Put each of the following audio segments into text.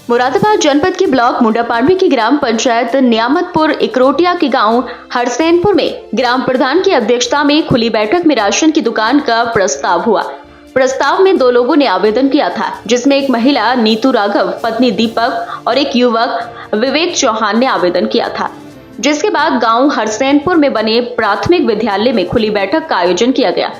मुरादाबाद जनपद के ब्लॉक मुंडापांडवी की ग्राम पंचायत नियामतपुर इकरोटिया के गांव हरसैनपुर में ग्राम प्रधान की अध्यक्षता में खुली बैठक में राशन की दुकान का प्रस्ताव हुआ। प्रस्ताव में 2 लोगों ने आवेदन किया था, जिसमें एक महिला नीतू राघव, पत्नी दीपक और एक युवक विवेक चौहान ने आवेदन किया था। जिसके बाद गांव हरसैनपुर में बने प्राथमिक विद्यालय में खुली बैठक का आयोजन किया गया,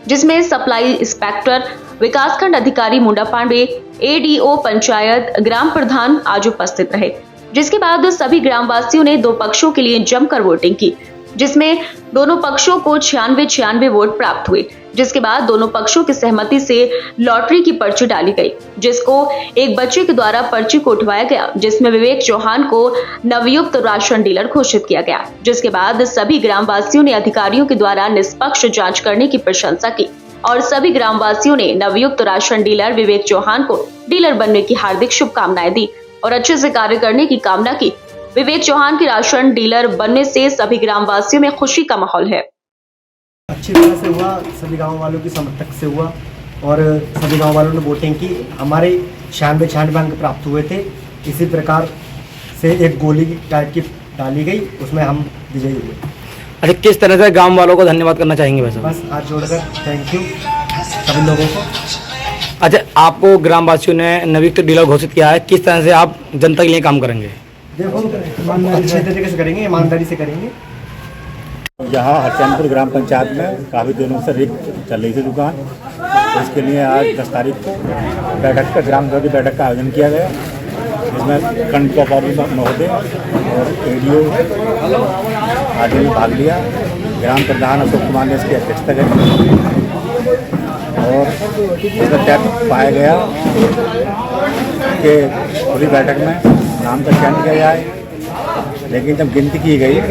जिसमें सप्लाई इंस्पेक्टर, विकासखंड अधिकारी मुंडापांडवी, एडीओ पंचायत, ग्राम प्रधान आज उपस्थित रहे। जिसके बाद सभी ग्रामवासियों ने 2 पक्षों के लिए जमकर वोटिंग की, जिसमें दोनों पक्षों को 96 वोट प्राप्त हुए। जिसके बाद दोनों पक्षों की सहमति से लॉटरी की पर्ची डाली गई, जिसको एक बच्चे के द्वारा पर्ची को उठवाया गया, जिसमें विवेक चौहान को नवयुक्त राशन डीलर घोषित किया गया। जिसके बाद सभी ग्रामवासियों ने अधिकारियों के द्वारा निष्पक्ष जांच करने की प्रशंसा की और सभी ग्रामवासियों ने नवयुक्त राशन डीलर विवेक चौहान को डीलर बनने की हार्दिक शुभकामनाएं दी और अच्छे से कार्य करने की कामना की। विवेक चौहान के राशन डीलर बनने से सभी ग्रामवासियों में खुशी का माहौल है। अच्छी तरह से हुआ, सभी गांव वालों की समर्थक से हुआ और सभी गांव वालों ने वोटिंग की। हमारे 96 अंक प्राप्त हुए थे। इसी प्रकार से एक गोली टाइप की डाली गई, उसमें हम विजयी हुए। अच्छा, किस तरह से गांव वालों को धन्यवाद करना चाहेंगे? वैसे बस हाथ जोड़कर थैंक यू सभी लोगों को। अच्छा, आपको ग्रामवासियों ने नवयुक्त डीलर घोषित किया है, किस तरह से आप जनता के लिए काम करेंगे? देखो, अच्छे तरीके से करेंगे, ईमानदारी से करेंगे। यहाँ हरसैनपुर ग्राम पंचायत में काफ़ी दिनों से रिक्त चल रही थी दुकान, तो इसके लिए आज 10 तारीख को बैठक का ग्राम सभा की बैठक का आयोजन किया गया, जिसमें खंड व्यापारी महोदय और एडीओ आदि ने भाग लिया। ग्राम प्रधान अशोक कुमार ने इसकी अध्यक्षता करी और इसका तय पाया गया कि खुली बैठक में नाम का चयन किया जाए। लेकिन जब गिनती की गई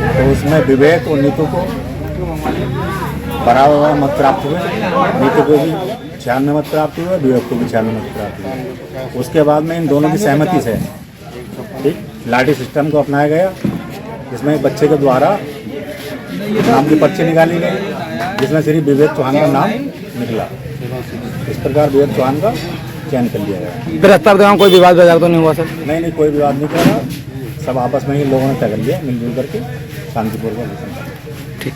तो उसमें विवेक और नीतू को बराबर मत प्राप्त हुए। नीतू को भी 96 मत प्राप्त हुए, विवेक को भी 96 मत प्राप्त हुए। उसके बाद में इन दोनों की सहमति से ठीक लाठी सिस्टम को अपनाया गया, जिसमें बच्चे के द्वारा नाम की पर्ची निकाली गई, जिसमें श्री विवेक चौहान का नाम निकला। इस प्रकार विवेक चौहान का चयन कर लिया गया। प्रस्ताव के कोई विवाद तो नहीं हुआ सर? नहीं, कोई विवाद नहीं करा। सब आपस में ही लोगों ने तय कर लिया, मिलजुल करके शांतिपूर्वक। ठीक।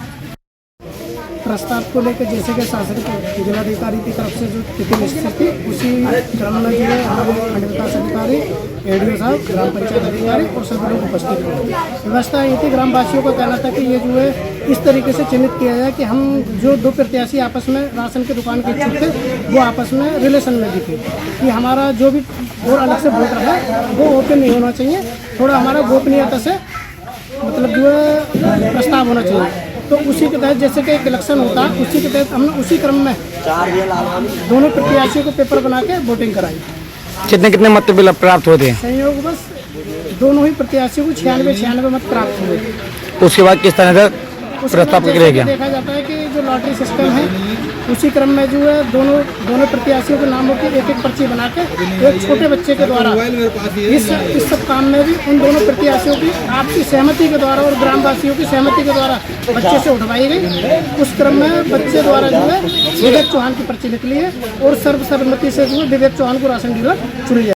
प्रस्ताव को लेकर जैसे कि शासन के जिलाधिकारी की तरफ से जो तिथि निश्चित थी, उसी क्रम में जो है हमारे खंड विकास अधिकारी, एडीओ साहब, ग्राम पंचायत अधिकारी और सभी लोग उपस्थित हुए। व्यवस्था ये थी, ग्रामवासियों का कहना था कि ये जो है इस तरीके से चिन्हित किया जाए कि हम जो 2 प्रत्याशी आपस में राशन की दुकान के इच्छुक थे, वो आपस में रिलेशन में दिखे कि हमारा जो भी और अलग से वोट रहा वो ओपन नहीं होना चाहिए, थोड़ा हमारा गोपनीयता से मतलब जो है प्रस्ताव होना चाहिए। तो उसी के तहत जैसे कि एक इलेक्शन होता है, उसी के तहत हमने उसी क्रम में दोनों प्रत्याशियों को पेपर बना के वोटिंग कराई। कितने मत प्राप्त होते हैं? संयोग बस दोनों ही प्रत्याशियों को 96 मत प्राप्त हुए। उसके बाद किस तरह से प्रस्ताव प्रक्रिया किया? देखा जाता है कि जो लॉटरी सिस्टम है, उसी क्रम में जो है दोनों प्रत्याशियों के नामों की एक पर्ची बना के एक छोटे बच्चे के द्वारा इस सब काम में भी उन दोनों प्रत्याशियों की आपसी सहमति के द्वारा और ग्रामवासियों की सहमति के द्वारा बच्चे से उठवाई गई। उस क्रम में बच्चे द्वारा जो है विवेक चौहान की पर्ची निकली है और सर्वसम्मति से जो है विवेक चौहान को राशन डीलर चुनी जाए।